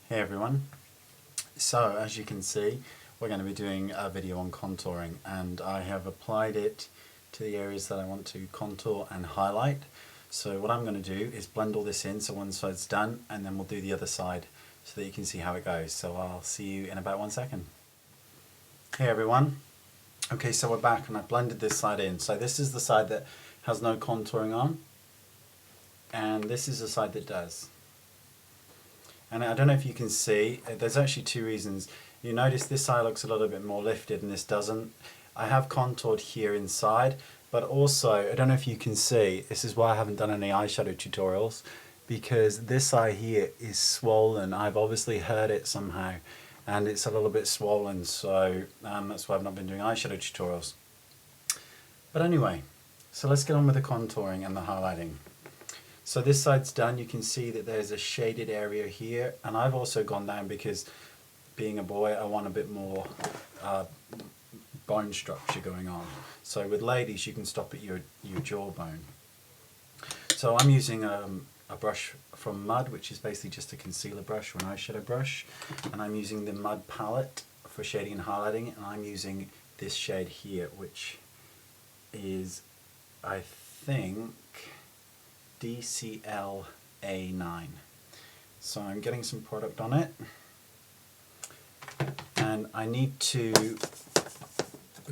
Hey everyone. So as you can see, we're going to be doing a video on contouring, and I have applied it to the areas that I want to contour and highlight. So what I'm going to do is blend all this in so one side's done, and then we'll do the other side so that you can see how it goes. So I'll see you in about 1 second. Hey everyone. Okay, so we're back and I've blended this side in. So this is the side that has no contouring on, and this is the side that does. And I don't know if you can see, there's actually two reasons. You notice this side looks a little bit more lifted and this doesn't. I have contoured here inside, but also, I don't know if you can see, this is why I haven't done any eyeshadow tutorials, because this eye here is swollen. I've obviously hurt it somehow, and it's a little bit swollen, so that's why I've not been doing eyeshadow tutorials. But anyway, so let's get on with the contouring and the highlighting. So this side's done. You can see that there's a shaded area here, and I've also gone down because being a boy I want a bit more bone structure going on. So with ladies you can stop at your jawbone. So I'm using a brush from Mud, which is basically just a concealer brush or an eyeshadow brush, and I'm using the Mud palette for shading and highlighting, and I'm using this shade here, which is, I think, DCLA9. So I'm getting some product on it, and I need to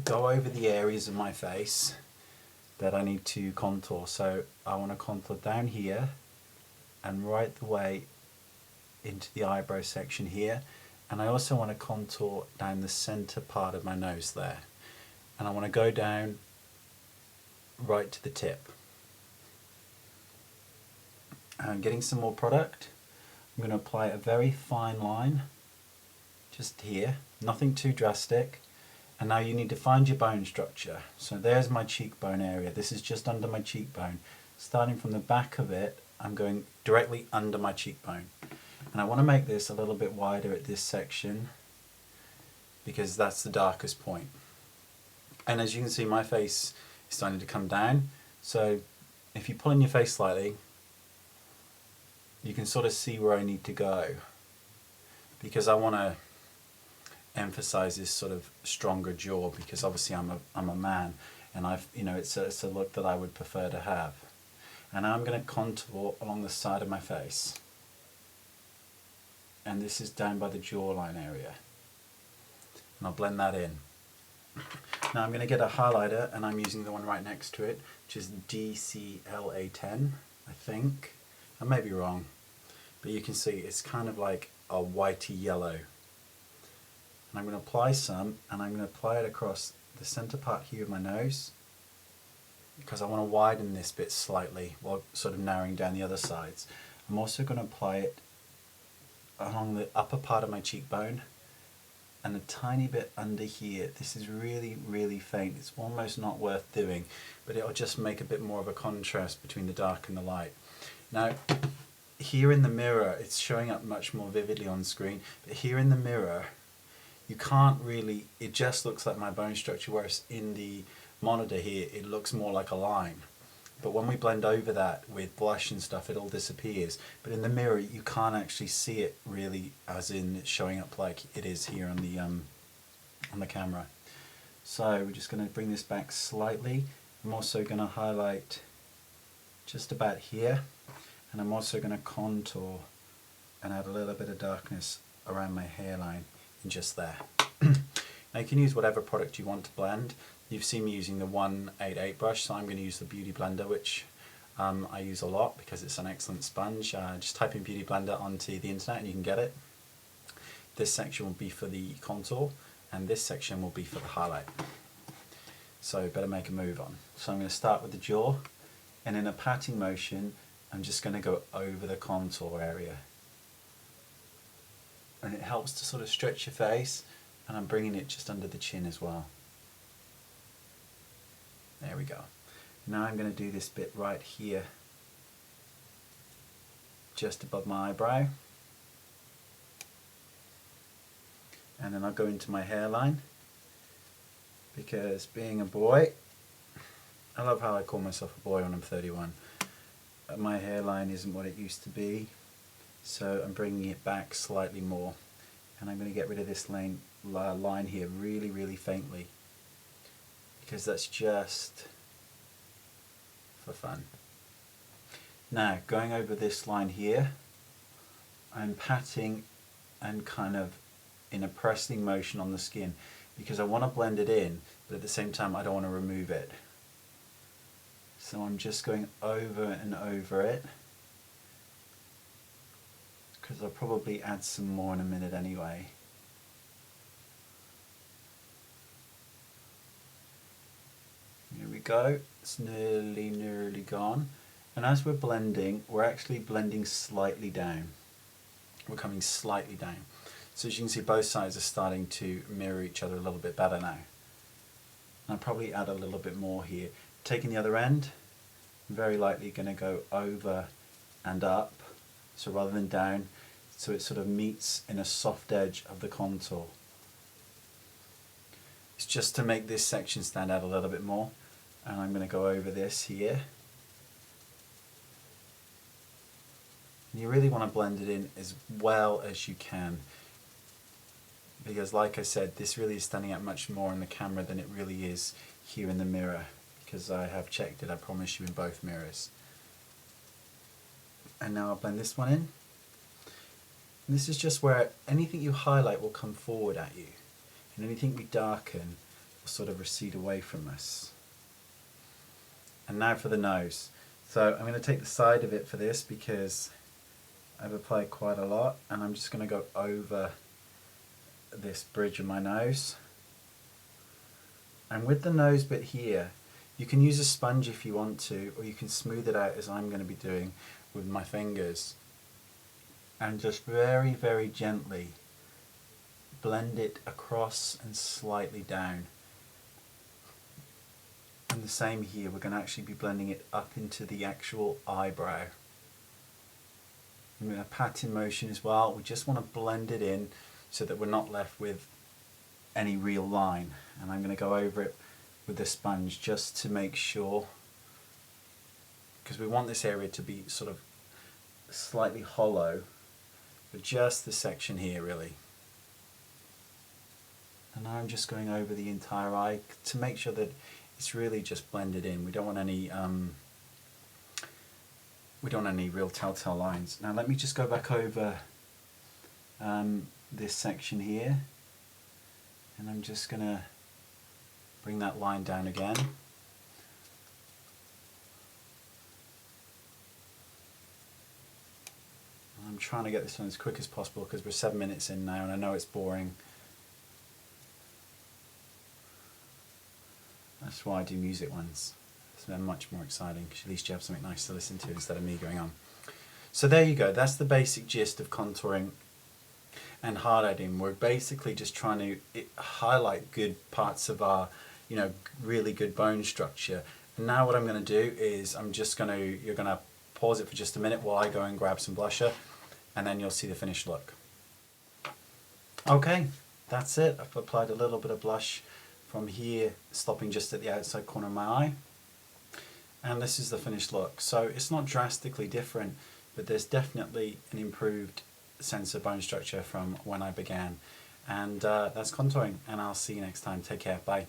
go over the areas of my face that I need to contour. So I want to contour down here and right the way into the eyebrow section here, and I also want to contour down the center part of my nose there, and I want to go down right to the tip. I'm getting some more product. I'm going to apply a very fine line just here, nothing too drastic. And now you need to find your bone structure. So there's my cheekbone area. This is just under my cheekbone. Starting from the back of it, I'm going directly under my cheekbone. And I want to make this a little bit wider at this section because that's the darkest point. And as you can see, my face is starting to come down. So if you pull in your face slightly, you can sort of see where I need to go, because I want to emphasize this sort of stronger jaw, because obviously I'm a man, and it's a look that I would prefer to have. And now I'm going to contour along the side of my face, and this is down by the jawline area, and I'll blend that in. Now I'm going to get a highlighter, and I'm using the one right next to it, which is DCLA10, I think. I may be wrong, but you can see it's kind of like a whitey yellow. And I'm going to apply some, and I'm going to apply it across the center part here of my nose, because I want to widen this bit slightly while sort of narrowing down the other sides. I'm also going to apply it along the upper part of my cheekbone and a tiny bit under here. This is really, really faint. It's almost not worth doing, but it'll just make a bit more of a contrast between the dark and the light. Now, here in the mirror, it's showing up much more vividly on screen, but here in the mirror, you can't really, it just looks like my bone structure, whereas in the monitor here, it looks more like a line. But when we blend over that with blush and stuff, it all disappears. But in the mirror, you can't actually see it really, as in it's showing up like it is here on the camera. So we're just going to bring this back slightly. I'm also going to highlight just about here. And I'm also going to contour and add a little bit of darkness around my hairline and just there. Now you can use whatever product you want to blend. You've seen me using the 188 brush, so I'm going to use the Beauty Blender, which I use a lot because it's an excellent sponge. Just type in Beauty Blender onto the internet and you can get it. This section will be for the contour, and this section will be for the highlight. So better make a move on. So I'm going to start with the jaw, and in a patting motion, I'm just going to go over the contour area, and it helps to sort of stretch your face, and I'm bringing it just under the chin as well. There we go. Now I'm going to do this bit right here, just above my eyebrow, and then I'll go into my hairline, because being a boy, I love how I call myself a boy when I'm 31. My hairline isn't what it used to be, So I'm bringing it back slightly more, and I'm going to get rid of this line here really faintly, because that's just for fun. Now going over this line here, I'm patting and kind of in a pressing motion on the skin, because I want to blend it in, but at the same time I don't want to remove it. So I'm just going over and over it, because I'll probably add some more in a minute anyway. Here we go, it's nearly gone. And as we're blending, we're actually blending slightly down. We're coming slightly down. So as you can see, both sides are starting to mirror each other a little bit better now. I'll probably add a little bit more here. Taking the other end, I'm very likely going to go over and up, so rather than down, so it sort of meets in a soft edge of the contour. It's just to make this section stand out a little bit more, and I'm going to go over this here. And you really want to blend it in as well as you can, because like I said, this really is standing out much more in the camera than it really is here in the mirror, because I have checked it, I promise you, in both mirrors. And now I'll blend this one in. And this is just where anything you highlight will come forward at you, and anything we darken will sort of recede away from us. And now for the nose. So I'm going to take the side of it for this because I've applied quite a lot, and I'm just going to go over this bridge of my nose. And with the nose bit here, you can use a sponge if you want to, or you can smooth it out as I'm going to be doing with my fingers. And just very gently blend it across and slightly down. And the same here, we're going to actually be blending it up into the actual eyebrow. I'm going to pat in motion as well. We just want to blend it in so that we're not left with any real line. And I'm going to go over it with the sponge just to make sure, because we want this area to be sort of slightly hollow, but just the section here really. And now I'm just going over the entire eye to make sure that it's really just blended in. We don't want any real telltale lines. Now let me just go back over this section here, and I'm just going to bring that line down again. I'm trying to get this one as quick as possible because we're 7 minutes in now and I know it's boring. That's why I do music ones. So they're much more exciting because at least you have something nice to listen to instead of me going on. So there you go, that's the basic gist of contouring and highlighting. We're basically just trying to highlight good parts of our, really good bone structure. And now what I'm going to do is you're going to pause it for just a minute while I go and grab some blusher, and then you'll see the finished look. Okay, that's it. I've applied a little bit of blush from here, stopping just at the outside corner of my eye. And this is the finished look. So it's not drastically different, but there's definitely an improved sense of bone structure from when I began. And that's contouring, and I'll see you next time. Take care. Bye.